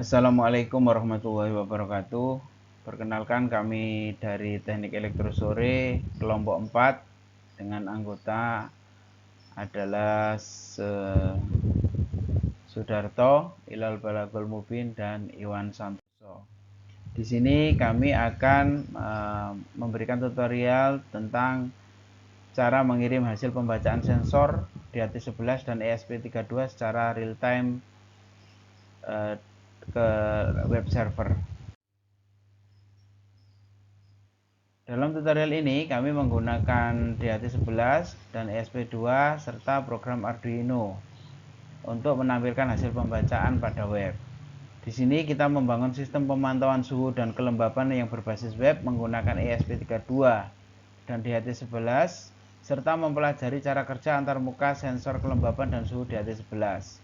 Assalamualaikum warahmatullahi wabarakatuh. Perkenalkan, kami dari Teknik Elektrosore kelompok 4 dengan anggota adalah Sudarto, Ilal Balagul Mubin, dan Iwan Santoso. Di sini kami akan memberikan tutorial tentang cara mengirim hasil pembacaan sensor DHT11 dan ESP32 secara real time ke web server. Dalam tutorial ini kami menggunakan DHT11 dan ESP2 serta program Arduino untuk menampilkan hasil pembacaan pada web. Di sini kita membangun sistem pemantauan suhu dan kelembapan yang berbasis web menggunakan ESP32 dan DHT11 serta mempelajari cara kerja antarmuka sensor kelembapan dan suhu DHT11.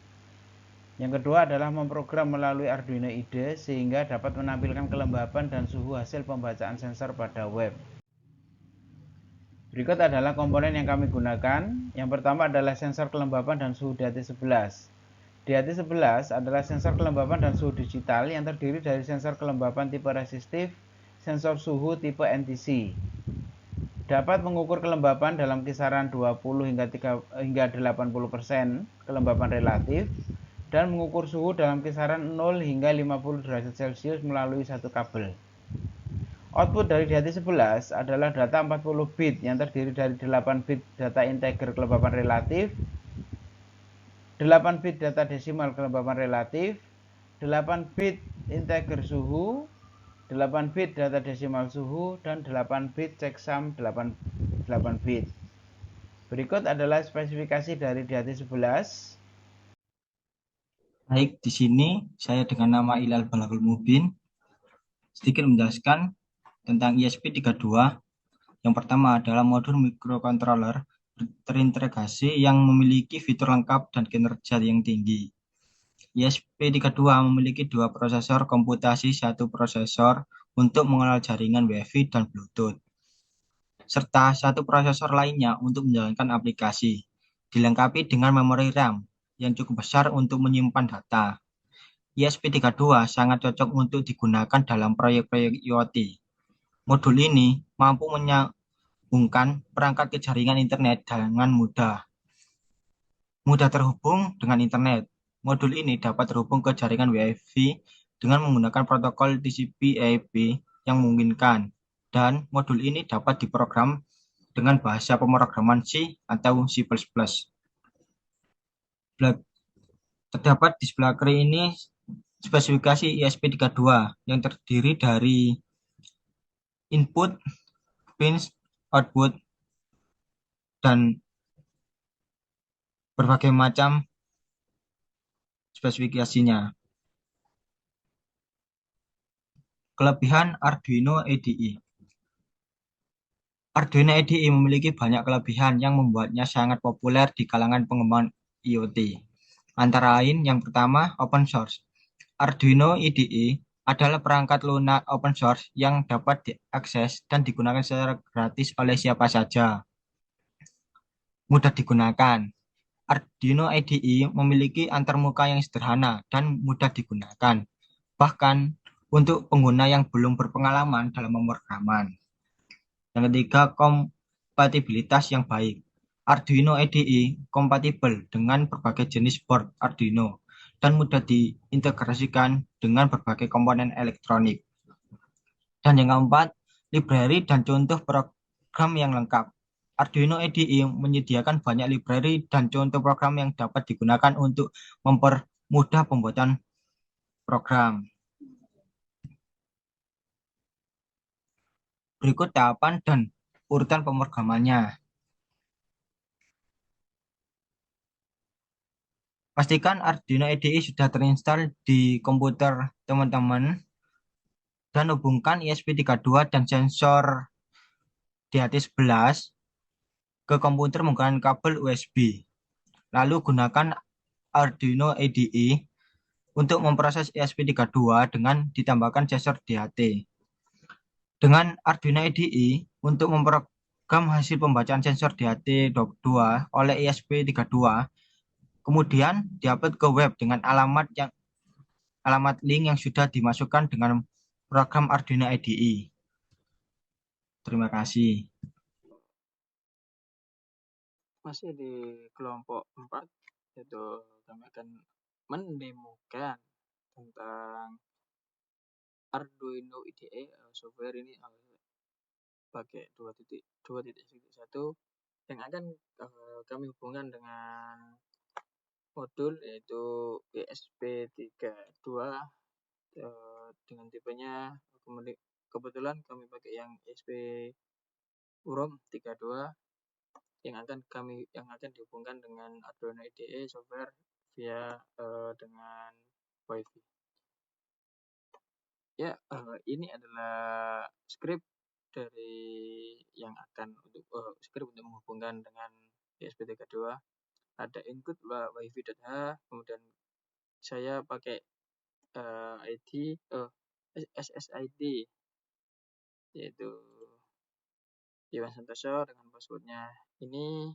Yang kedua adalah memprogram melalui Arduino IDE sehingga dapat menampilkan kelembapan dan suhu hasil pembacaan sensor pada web. Berikut adalah komponen yang kami gunakan. Yang pertama adalah sensor kelembapan dan suhu DHT11. DHT11 adalah sensor kelembapan dan suhu digital yang terdiri dari sensor kelembapan tipe resistif, sensor suhu tipe NTC. Dapat mengukur kelembapan dalam kisaran 20 hingga 80% kelembapan relatif dan mengukur suhu dalam kisaran 0 hingga 50 derajat Celcius melalui satu kabel. Output dari DHT11 adalah data 40 bit yang terdiri dari 8 bit data integer kelembapan relatif, 8 bit data desimal kelembapan relatif, 8 bit integer suhu, 8 bit data desimal suhu, dan 8 bit checksum 8 bit. Berikut adalah spesifikasi dari DHT11. Baik, di sini saya dengan nama Ilal Balagul Mubin sedikit menjelaskan tentang ESP32. Yang pertama adalah modul microcontroller terintegrasi yang memiliki fitur lengkap dan kinerja yang tinggi. ESP32 memiliki dua prosesor komputasi, satu prosesor untuk mengenal jaringan Wi-Fi dan Bluetooth, serta satu prosesor lainnya untuk menjalankan aplikasi, dilengkapi dengan memori RAM yang cukup besar untuk menyimpan data. ESP32 sangat cocok untuk digunakan dalam proyek-proyek IoT. Modul ini mampu menyambungkan perangkat ke jaringan internet dengan mudah terhubung dengan internet. Modul ini dapat terhubung ke jaringan Wi-Fi dengan menggunakan protokol TCP/IP yang memungkinkan, dan modul ini dapat diprogram dengan bahasa pemrograman C atau C++. Terdapat di sebelah kiri ini spesifikasi ESP32 yang terdiri dari input, pins, output, dan berbagai macam spesifikasinya. Kelebihan Arduino IDE. Arduino IDE memiliki banyak kelebihan yang membuatnya sangat populer di kalangan pengembang IoT. Antara lain, yang pertama, open source. Arduino IDE adalah perangkat lunak open source yang dapat diakses dan digunakan secara gratis oleh siapa saja. Mudah digunakan. Arduino IDE memiliki antarmuka yang sederhana dan mudah digunakan, bahkan untuk pengguna yang belum berpengalaman dalam pemrograman. Yang ketiga, kompatibilitas yang baik. Arduino IDE kompatibel dengan berbagai jenis board Arduino dan mudah diintegrasikan dengan berbagai komponen elektronik. Dan yang keempat, library dan contoh program yang lengkap. Arduino IDE menyediakan banyak library dan contoh program yang dapat digunakan untuk mempermudah pembuatan program. Berikut tahapan dan urutan pemrogramannya. Pastikan Arduino IDE sudah terinstall di komputer teman-teman dan hubungkan ESP32 dan sensor DHT11 ke komputer menggunakan kabel USB. Lalu gunakan Arduino IDE untuk memproses ESP32 dengan ditambahkan sensor DHT. Dengan Arduino IDE untuk memprogram hasil pembacaan sensor DHT2 oleh ESP32, kemudian diupload ke web dengan alamat yang alamat link yang sudah dimasukkan dengan program Arduino IDE. Terima kasih. Masih di kelompok 4, yaitu kami akan mendemokan tentang Arduino IDE software ini pakai 2.1 yang akan kami hubungkan dengan modul yaitu ESP32 dengan tipenya kebetulan kami pakai yang ESP UROM 32 yang akan dihubungkan dengan Arduino IDE software via dengan WiFi. Ya, ini adalah script dari yang akan script untuk menghubungkan dengan ESP32. Ada input wifi.h, kemudian saya pakai SSID yaitu Iwan Santoso dengan passwordnya ini.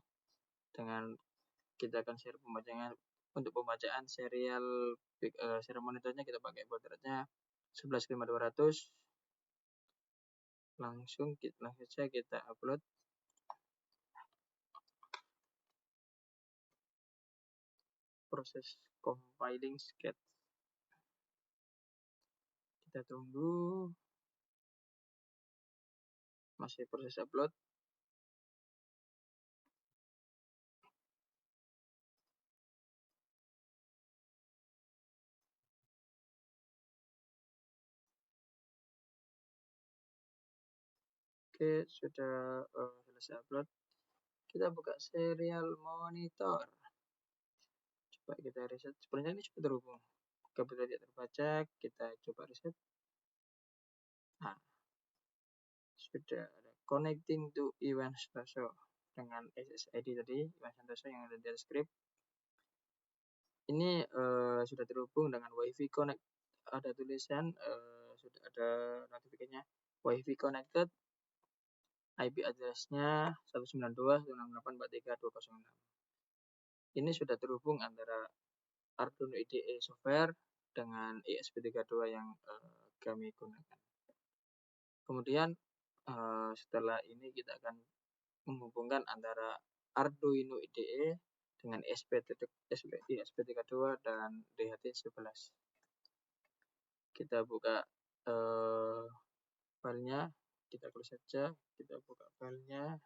Dengan kita akan share untuk pembacaan serial monitornya kita pakai baud rate-nya 11.5200. langsung saja kita upload. Proses compiling sketch kita tunggu, masih proses upload. Oke, sudah selesai upload. Kita buka serial monitor. Coba kita reset. Sebenarnya ini sudah terhubung. Kebetulan tidak terbaca, kita coba reset. Nah, sudah ada connecting to Iwan Santoso dengan SSID tadi, Iwan Santoso yang ada di script. Ini sudah terhubung dengan WiFi connect. Ada tulisan sudah ada notifikasinya WiFi connected. IP address-nya 192.168.43.206. Ini sudah terhubung antara Arduino IDE software dengan ESP32 yang kami gunakan. Kemudian setelah ini kita akan menghubungkan antara Arduino IDE dengan ESP32 dan DHT11. Kita buka filenya, kita close saja, kita buka filenya.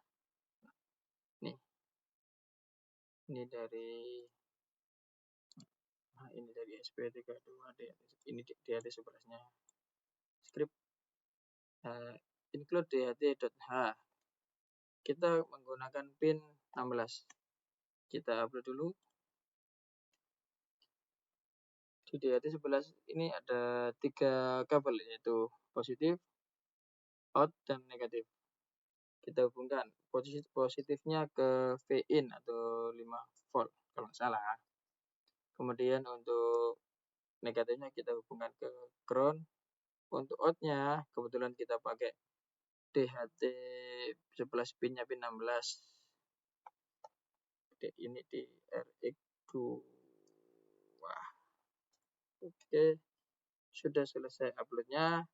Ini dari ESP32, ini DHT11-nya. Script include DHT.h. Kita menggunakan pin 16. Kita upload dulu. Di DHT11 ini ada 3 kabel, yaitu positif, out, dan negatif. Kita hubungkan positifnya ke V-in atau 5 volt kalau nggak salah. Kemudian untuk negatifnya kita hubungkan ke ground. Untuk out-nya kebetulan kita pakai DHT11 pinnya pin 16. Ini di RX2. Oke, sudah selesai uploadnya.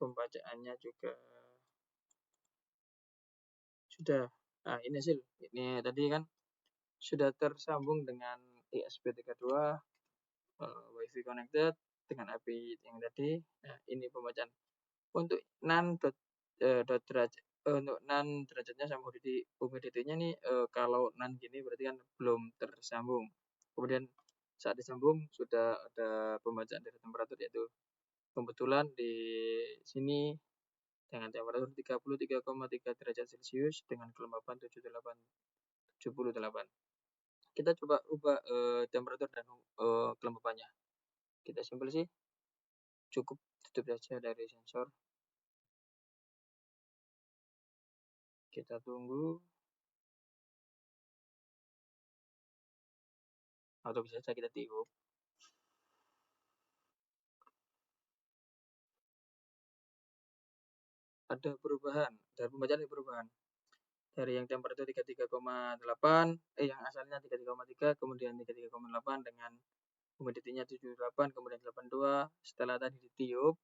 Pembacaannya juga sudah. Nah, ini hasil. Ini tadi kan sudah tersambung dengan ESP32, WiFi connected dengan API yang tadi. Nah, ini pembacaan. Untuk NaN untuk NaN derajatnya sama humidity-nya nih kalau NaN gini berarti kan belum tersambung. Kemudian saat disambung sudah ada pembacaan dari temperatur, yaitu kebetulan di sini dengan temperatur 33,3 derajat Celcius dengan kelembapan 78. Kita coba ubah temperatur dan kelembapannya. Kita simpel sih, cukup tutup saja dari sensor. Kita tunggu. Atau bisa saja kita tiup. Ada perubahan, dari pembacaan ada perubahan. Dari yang temperatur 33,8, yang asalnya 33,3, kemudian 33,8 dengan humidity-nya 78, kemudian 82. Setelah tadi ditiup,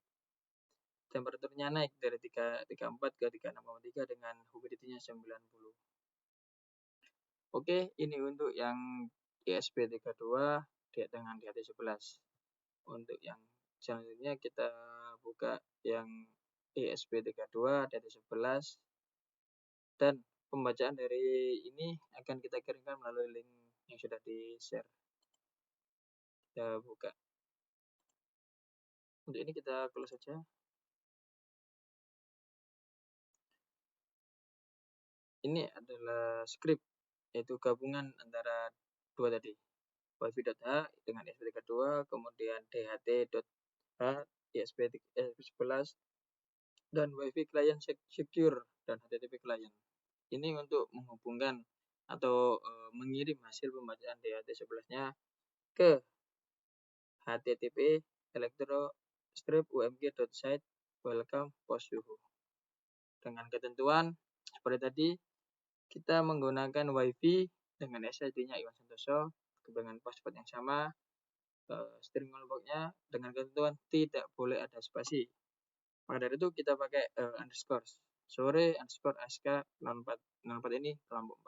temperaturnya naik dari 334 ke 36,3 dengan humidity-nya 90. Oke, ini untuk yang ESP32 dengan DHT11. Untuk yang selanjutnya kita buka yang ESP32 DHT11, dan pembacaan dari ini akan kita kirimkan melalui link yang sudah di-share. Kita buka. Untuk ini kita close saja. Ini adalah script, yaitu gabungan antara dua tadi, wifi.h dengan ESP32, kemudian dht.h, ESP11, dan wifi client secure dan HTTP client. Ini untuk menghubungkan atau mengirim hasil pembacaan DHT11-nya ke http electro-umg.site welcome post suhu. Dengan ketentuan seperti tadi, kita menggunakan wifi dengan SSID-nya Iwan Santoso dengan password yang sama, string callback-nya dengan ketentuan tidak boleh ada spasi. Maka dari itu kita pakai underscore sore underscore sk 04 ini kelompok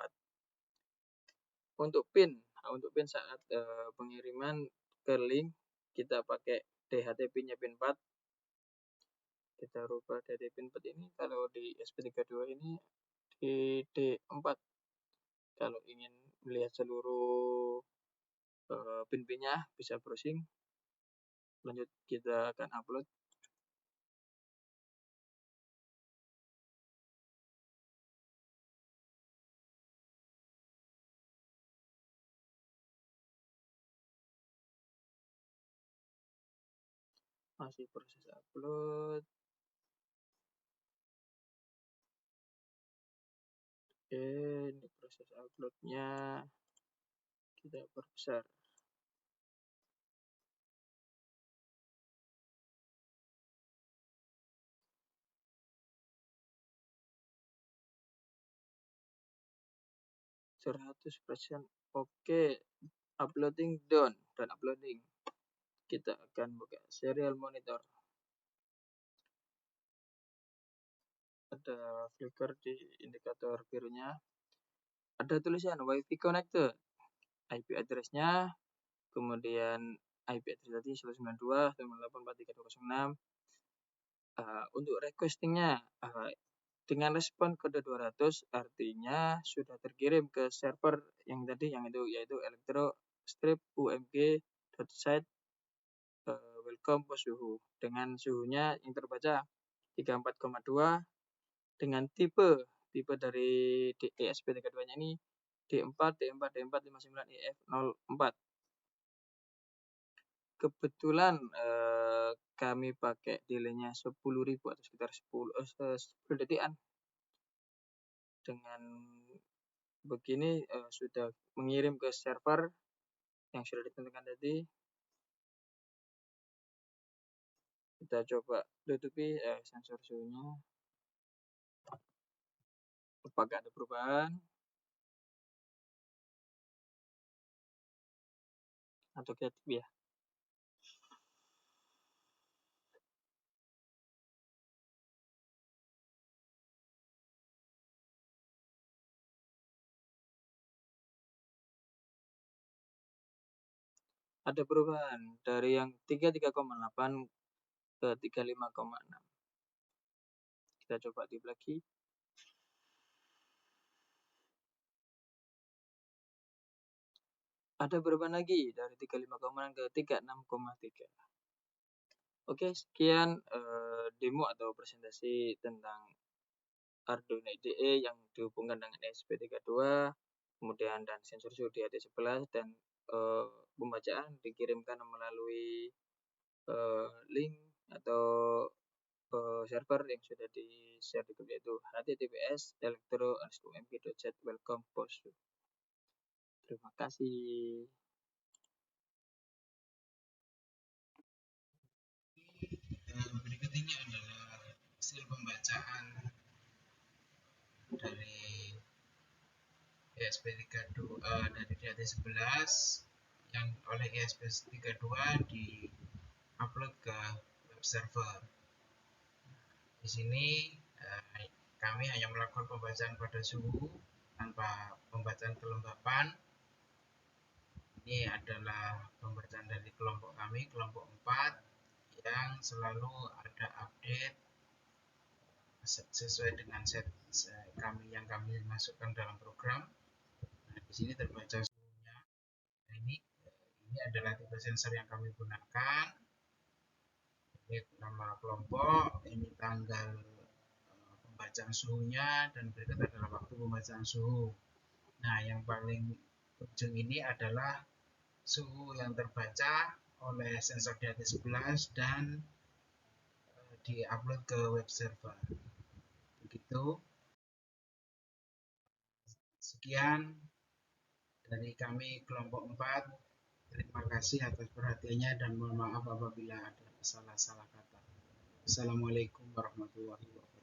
4. Untuk pin saat pengiriman ke link kita pakai DHT-nya pin 4. Kita rubah DHT pin 4 ini kalau di SP32 ini di D4. Kalau ingin melihat seluruh pin-pinnya bisa browsing. Lanjut kita akan upload. Masih proses upload. Oke, ini proses uploadnya kita perbesar. %. Oke, uploading done dan uploading. Kita akan buka serial monitor. Ada flicker di indikator birunya. Ada tulisan Wi-Fi connected. IP address-nya, kemudian IP address tadi 192.168.43.206. Untuk requesting-nya dengan respon kode 200 artinya sudah terkirim ke server yang tadi yaitu electro-umg.site welcome post suhu dengan suhunya yang terbaca 34,2 dengan tipe dari ESP32-nya ini D4 D4D459EF04. Kebetulan kami pakai delay-nya 10.000 atau sekitar 10 detikan. Dengan begini sudah mengirim ke server yang sudah ditentukan tadi. Kita coba tutupi sensor suhunya. Apakah ada perubahan atau kreatif ya? Ada perubahan dari yang 33,8 ke 35,6. Kita coba tip lagi. Ada perubahan lagi dari 35,6 ke 36,3. Oke, sekian demo atau presentasi tentang Arduino IDE yang dihubungkan dengan ESP32, kemudian dan sensor suhu DHT11 dan pembacaan dikirimkan melalui link atau server yang sudah di-share di grup, yaitu https electro-umg.site welcome post. Terima kasih. Berikut ini adalah hasil pembacaan dari ESP32 dari DHT11 yang oleh ISP32 di-upload ke web server. Di sini kami hanya melakukan pembacaan pada suhu tanpa pembacaan kelembapan. Ini adalah pembacaan dari kelompok kami, kelompok 4, yang selalu ada update sesuai dengan set kami yang kami masukkan dalam program. Nah, di sini terbaca suhunya. Nah, ini adalah tipe sensor yang kami gunakan. Ini nama kelompok, ini tanggal pembacaan suhunya, dan berikut adalah waktu pembacaan suhu. Nah, yang paling ujung ini adalah suhu yang terbaca oleh sensor di atas 11 dan di-upload ke web server. Begitu. Sekian dari kami kelompok 4. Terima kasih atas perhatiannya dan mohon maaf apabila ada salah-salah kata. Assalamualaikum warahmatullahi wabarakatuh.